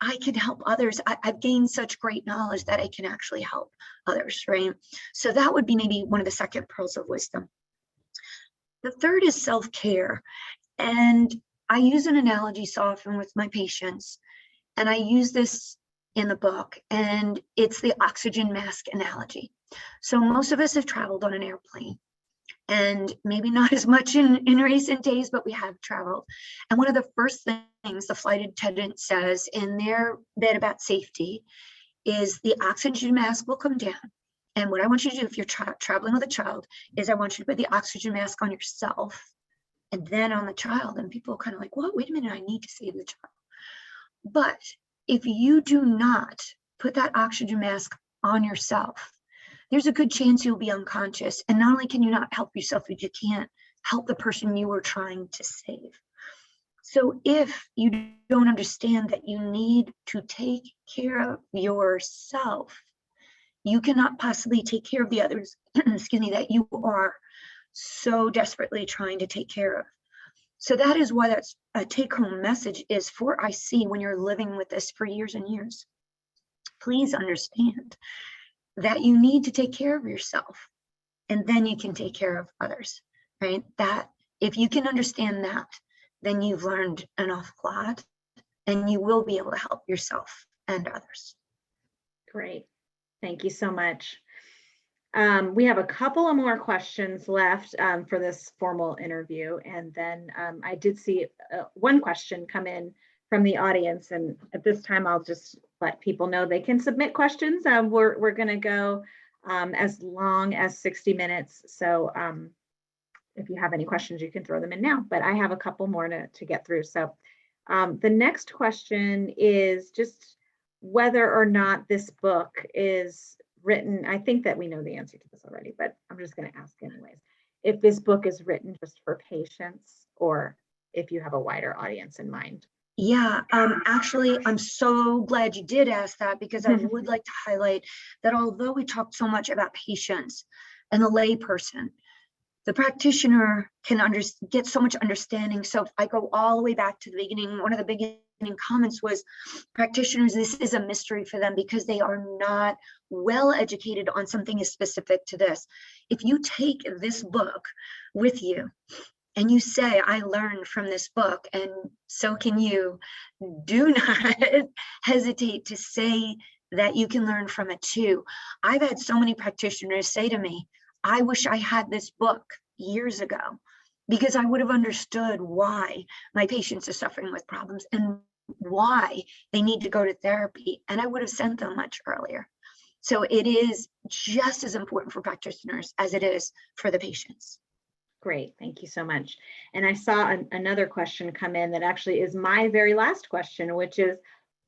I can help others? I've gained such great knowledge that I can actually help others, right? So that would be maybe one of the second pearls of wisdom. The third is self-care. And I use an analogy so often with my patients, and I use this in the book, and it's the oxygen mask analogy. So most of us have traveled on an airplane, and maybe not as much in recent days, but we have traveled. And one of the first things the flight attendant says in their bit about safety is the oxygen mask will come down. And what I want you to do if you're traveling with a child is I want you to put the oxygen mask on yourself and then on the child. And people are kind of like, what? Wait a minute, I need to save the child. But if you do not put that oxygen mask on yourself, there's a good chance you'll be unconscious. And not only can you not help yourself, but you can't help the person you were trying to save. So if you don't understand that you need to take care of yourself, you cannot possibly take care of the others, excuse me, that you are so desperately trying to take care of. So that is why that's a take-home message is for IC when you're living with this for years and years. Please understand that you need to take care of yourself, and then you can take care of others, right? That if you can understand that, then you've learned an awful lot, and you will be able to help yourself and others. Great. Thank you so much. We have a couple of more questions left for this formal interview. And then I did see one question come in from the audience. And at this time, I'll just let people know they can submit questions. We're going to go as long as 60 minutes. So if you have any questions, you can throw them in now. But I have a couple more to get through. So the next question is just whether or not this book is written. I think that we know the answer to this already, but I'm just going to ask anyways. If this book is written just for patients or if you have a wider audience in mind. Yeah, actually, I'm so glad you did ask that, because I would like to highlight that although we talked so much about patients and the layperson, the practitioner can get so much understanding. So if I go all the way back to the beginning, one of the beginning comments was practitioners, this is a mystery for them because they are not well educated on something as specific to this. If you take this book with you and you say, I learned from this book, and so can you, do not hesitate to say that you can learn from it too. I've had so many practitioners say to me, I wish I had this book years ago, because I would have understood why my patients are suffering with problems and why they need to go to therapy, and I would have sent them much earlier. So it is just as important for practitioners as it is for the patients. Great, thank you so much. And I saw another question come in that actually is my very last question, which is,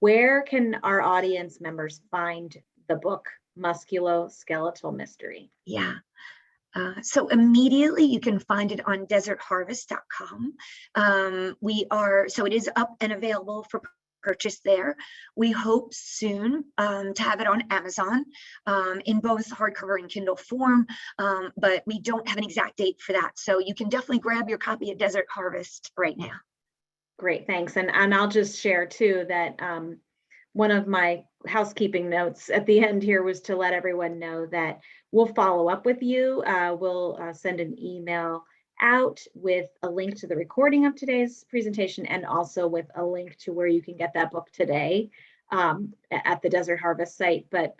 where can our audience members find the book, Musculoskeletal Mystery? Yeah. So immediately you can find it on desertharvest.com. So it is up and available for purchase there. We hope soon to have it on Amazon in both hardcover and Kindle form, but we don't have an exact date for that. So you can definitely grab your copy of Desert Harvest right now. Great, thanks. And I'll just share too that one of my housekeeping notes at the end here was to let everyone know that we'll follow up with you. We'll send an email out with a link to the recording of today's presentation, and also with a link to where you can get that book today at the Desert Harvest site. But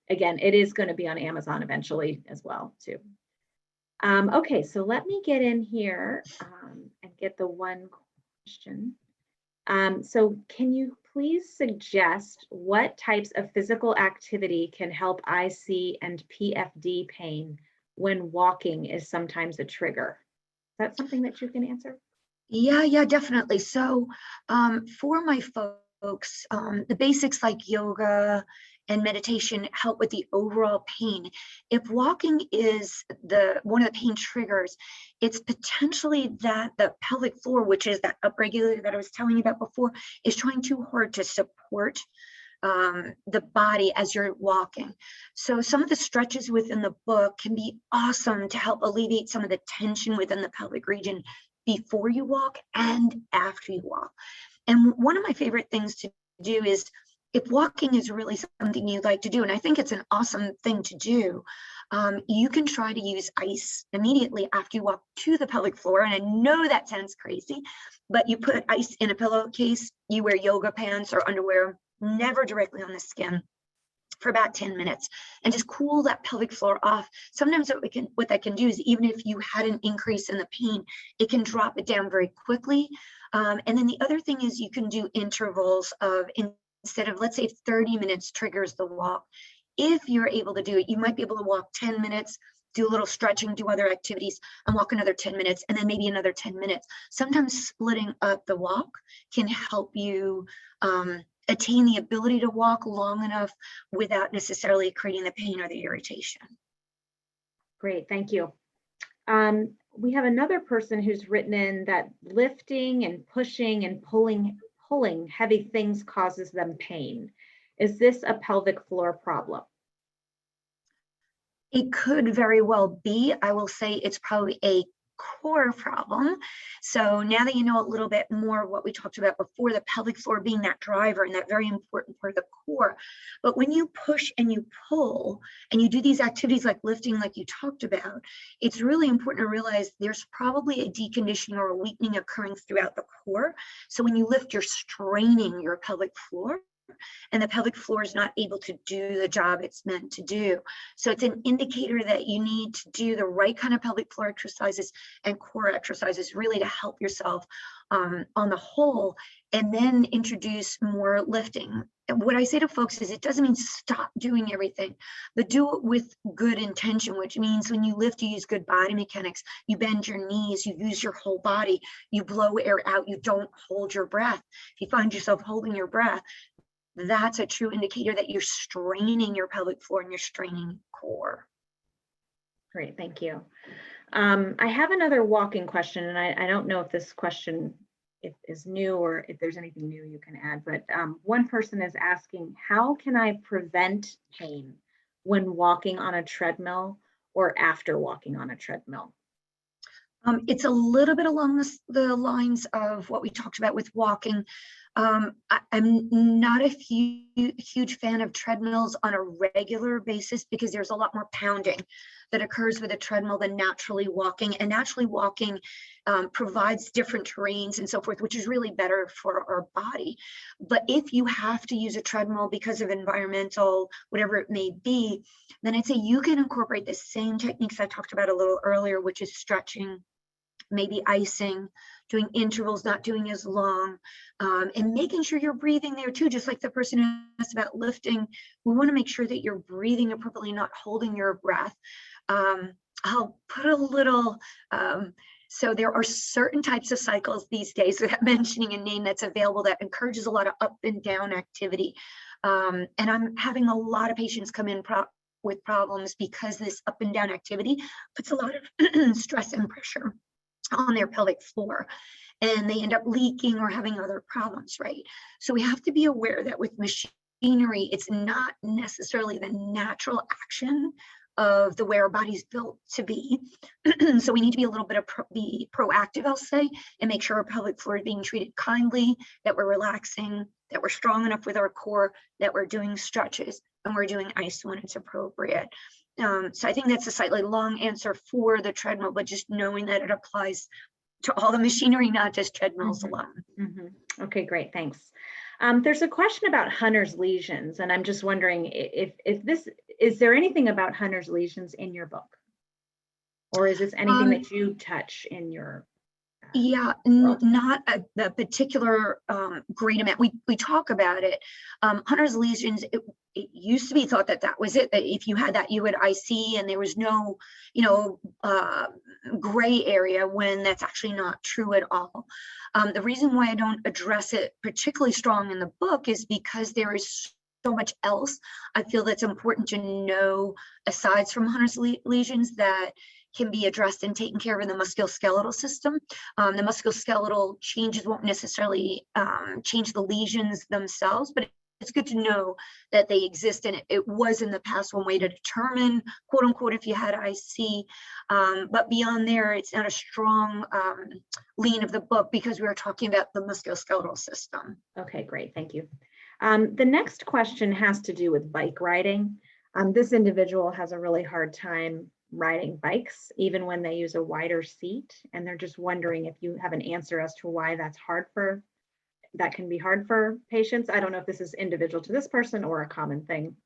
again, it is going to be on Amazon eventually as well too. Okay, so let me get in here and get the one question. So can you please suggest what types of physical activity can help IC and PFD pain when walking is sometimes a trigger? Is that something that you can answer? Yeah, definitely. So for my folks, the basics like yoga and meditation help with the overall pain. If walking is one of the pain triggers, it's potentially that the pelvic floor, which is that upregulator that I was telling you about before, is trying too hard to support the body as you're walking. So some of the stretches within the book can be awesome to help alleviate some of the tension within the pelvic region before you walk and after you walk. And one of my favorite things to do is, if walking is really something you'd like to do, and I think it's an awesome thing to do, you can try to use ice immediately after you walk to the pelvic floor. And I know that sounds crazy, but you put ice in a pillowcase, you wear yoga pants or underwear, never directly on the skin, for about 10 minutes, and just cool that pelvic floor off. Sometimes what that can do is, even if you had an increase in the pain, it can drop it down very quickly. And then the other thing is, you can do intervals of, instead of, let's say 30 minutes triggers the walk, if you're able to do it, you might be able to walk 10 minutes, do a little stretching, do other activities, and walk another 10 minutes, and then maybe another 10 minutes. Sometimes splitting up the walk can help you attain the ability to walk long enough without necessarily creating the pain or the irritation. Great, thank you. We have another person who's written in that lifting and pushing and pulling heavy things causes them pain. Is this a pelvic floor problem? It could very well be. I will say it's probably a core problem. So now that you know a little bit more of what we talked about before, the pelvic floor being that driver and that very important part of the core. But when you push and you pull and you do these activities like lifting, like you talked about, it's really important to realize there's probably a deconditioning or a weakening occurring throughout the core. So when you lift, you're straining your pelvic floor, and the pelvic floor is not able to do the job it's meant to do. So it's an indicator that you need to do the right kind of pelvic floor exercises and core exercises, really to help yourself on the whole, and then introduce more lifting. And what I say to folks is, it doesn't mean stop doing everything, but do it with good intention, which means when you lift, you use good body mechanics. You bend your knees, you use your whole body, you blow air out, you don't hold your breath. If you find yourself holding your breath, that's a true indicator that you're straining your pelvic floor and you're straining core. Great, thank you. I have another walking question, and I don't know if this question is new, or if there's anything new you can add. But one person is asking, how can I prevent pain when walking on a treadmill or after walking on a treadmill? It's a little bit along the lines of what we talked about with walking. I'm not a huge fan of treadmills on a regular basis because there's a lot more pounding that occurs with a treadmill than naturally walking. And naturally walking provides different terrains and so forth, which is really better for our body. But if you have to use a treadmill because of environmental, whatever it may be, then I'd say you can incorporate the same techniques I talked about a little earlier, which is stretching, maybe icing, doing intervals, not doing as long, and making sure you're breathing there too. Just like the person who asked about lifting, we want to make sure that you're breathing appropriately, not holding your breath. I'll put a little, so there are certain types of cycles these days, without mentioning a name, that's available that encourages a lot of up and down activity. And I'm having a lot of patients come in with problems because this up and down activity puts a lot of stress and pressure on their pelvic floor, and they end up leaking or having other problems, right? So we have to be aware that with machinery, it's not necessarily the natural action of the way our body's built to be. So we need to be a little bit of be proactive, I'll say, and make sure our pelvic floor is being treated kindly, that we're relaxing, that we're strong enough with our core, that we're doing stretches, and we're doing ice when it's appropriate. So I think that's a slightly long answer for the treadmill, but just knowing that it applies to all the machinery, not just treadmills alone. Okay, great, thanks. There's a question about Hunner's lesions, and I'm just wondering if is there anything about Hunner's lesions in your book? Or is this anything that you touch in your Yeah, not a particular great amount. We talk about it. Hunner's lesions, it used to be thought that that was it, that if you had that, you would IC, and there was no, gray area, when that's actually not true at all. The reason why I don't address it particularly strong in the book is because there is so much else I feel that's important to know, aside from Hunner's lesions, that can be addressed and taken care of in the musculoskeletal system. The musculoskeletal changes won't necessarily change the lesions themselves, but it's good to know that they exist, and it was in the past one way to determine, quote unquote, if you had IC. But beyond there, it's not a strong lean of the book because we were talking about the musculoskeletal system. Okay, great, thank you. The next question has to do with bike riding. This individual has a really hard time riding bikes, even when they use a wider seat, and they're just wondering if you have an answer as to why that can be hard for patients. I don't know if this is individual to this person or a common thing.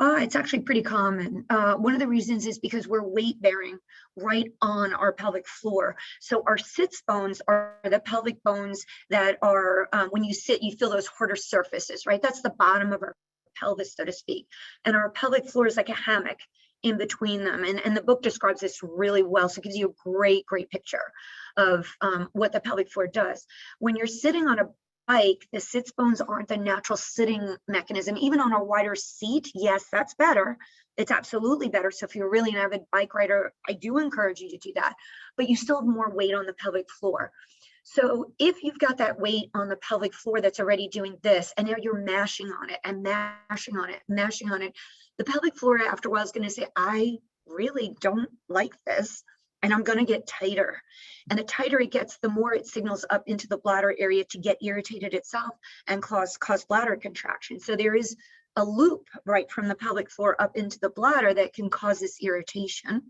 It's actually pretty common. One of the reasons is because we're weight bearing right on our pelvic floor. So our sits bones are the pelvic bones that are, when you sit, you feel those harder surfaces, right? That's the bottom of our pelvis, so to speak. And our pelvic floor is like a hammock in between them. And the book describes this really well. So it gives you a great picture of what the pelvic floor does. When you're sitting on a bike, the sits bones aren't the natural sitting mechanism. Even on a wider seat, yes, that's better. It's absolutely better. So if you're really an avid bike rider, I do encourage you to do that, but you still have more weight on the pelvic floor. So if you've got that weight on the pelvic floor that's already doing this, and now you're mashing on it and mashing on it, mashing on it, the pelvic floor after a while is going to say, I really don't like this, and I'm going to get tighter. And the tighter it gets, the more it signals up into the bladder area to get irritated itself and cause bladder contraction. So there is a loop right from the pelvic floor up into the bladder that can cause this irritation.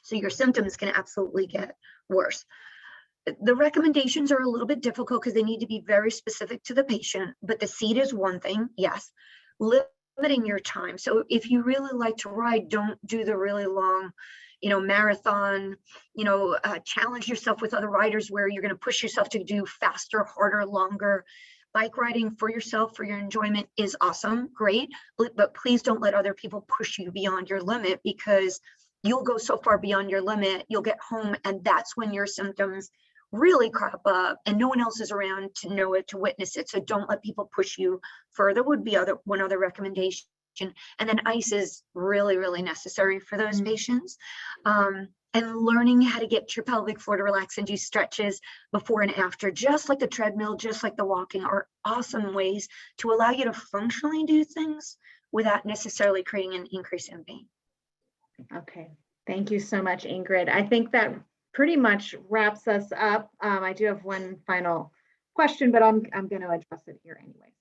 So your symptoms can absolutely get worse. The recommendations are a little bit difficult because they need to be very specific to the patient, but the seat is one thing, yes. Limiting your time. So if you really like to ride, don't do the really long, marathon, challenge yourself with other riders where you're going to push yourself to do faster, harder, longer. Bike riding for yourself, for your enjoyment, is awesome, great, but please don't let other people push you beyond your limit, because you'll go so far beyond your limit, you'll get home, and that's when your symptoms really crop up and no one else is around to know it, to witness it. So don't let people push you further, would be one other recommendation. And then ice is really, really necessary for those patients. And learning how to get your pelvic floor to relax and do stretches before and after, just like the treadmill, just like the walking, are awesome ways to allow you to functionally do things without necessarily creating an increase in pain. Okay, thank you so much, Ingrid. I think that pretty much wraps us up. I do have one final question, but I'm going to address it here anyway.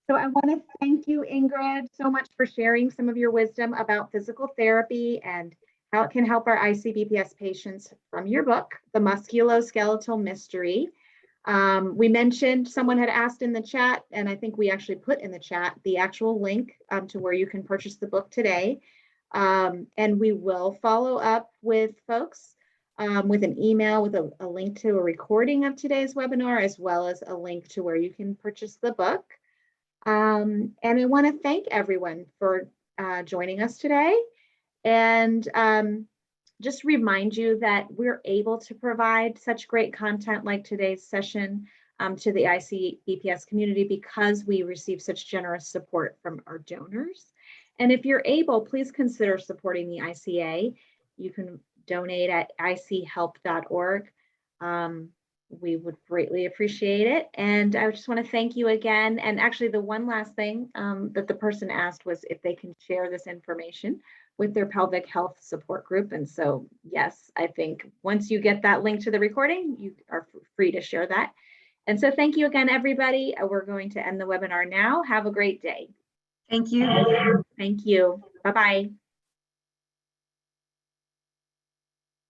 So I want to thank you, Ingrid, so much for sharing some of your wisdom about physical therapy and how it can help our ICBPS patients from your book, The Musculoskeletal Mystery. We mentioned, someone had asked in the chat, and I think we actually put in the chat the actual link to where you can purchase the book today. And we will follow up with folks with an email with a link to a recording of today's webinar, as well as a link to where you can purchase the book. And I want to thank everyone for joining us today. And just remind you that we're able to provide such great content like today's session to the ICBPS community because we receive such generous support from our donors. And if you're able, please consider supporting the ICA. You can donate at ichelp.org. We would greatly appreciate it. And I just want to thank you again. And actually, the one last thing that the person asked was if they can share this information with their pelvic health support group. And so, yes, I think once you get that link to the recording, you are free to share that. And so thank you again, everybody. We're going to end the webinar now. Have a great day. Thank you. Thank you. Bye-bye.